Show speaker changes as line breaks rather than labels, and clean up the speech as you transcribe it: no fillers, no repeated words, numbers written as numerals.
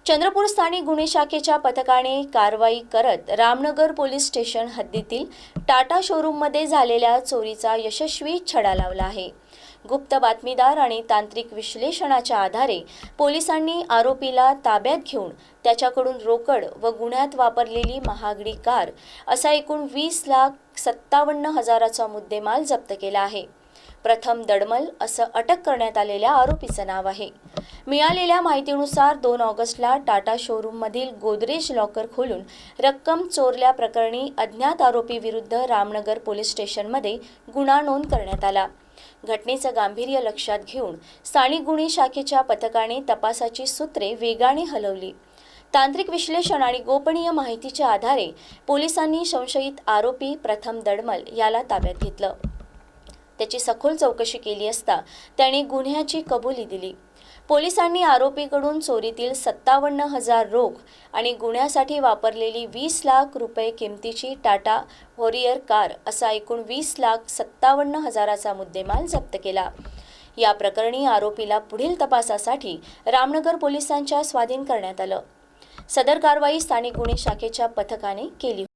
चंद्रपूर स्थानिक गुन्हे शाखेच्या पथकाने कारवाई करत रामनगर पोलीस स्टेशन हद्दीतील टाटा शोरूममध्ये झालेल्या चोरीचा यशस्वी छडा लावला आहे। गुप्त बातमीदार आणि तांत्रिक विश्लेषणाच्या आधारे पोलिसांनी आरोपीला ताब्यात घेऊन त्याच्याकडून रोकड व गुन्ह्यात वापरलेली महागडी कार असा एकूण 20,57,000चा मुद्देमाल जप्त केला आहे। प्रथम दडमल असं अटक करण्यात आलेल्या आरोपीचं नाव आहे। मिळालेल्या माहितीनुसार 2 ऑगस्टला टाटा शोरूममधील गोदरेज लॉकर खोलून रक्कम चोरल्या प्रकरणी अज्ञात आरोपी विरुद्ध रामनगर पोलीस स्टेशनमध्ये गुन्हा नोंद करण्यात आला। घटनेचं गांभीर्य लक्षात घेऊन स्थानिक गुन्हे शाखेच्या पथकाने तपासाची सूत्रे वेगाने हलवली। तांत्रिक विश्लेषण आणि गोपनीय माहितीच्या आधारे पोलिसांनी संशयित आरोपी प्रथम दडमल याला ताब्यात घेतलं। त्याची सखोल चौकशी केली असता त्याने गुन्ह्याची कबुली दिली। पोलिसांनी आरोपीकडून चोरीतील 57,000 रोख आणि गुन्ह्यासाठी वापरलेली 20 लाख रुपये किमतीची टाटा हॉरियर कार असा एकूण 20,57,000चा मुद्देमाल जप्त केला। या प्रकरणी आरोपीला पुढील तपासासाठी रामनगर पोलिसांच्या स्वाधीन करण्यात आलं। सदर कारवाई स्थानिक गुन्हे शाखेच्या पथकाने केली।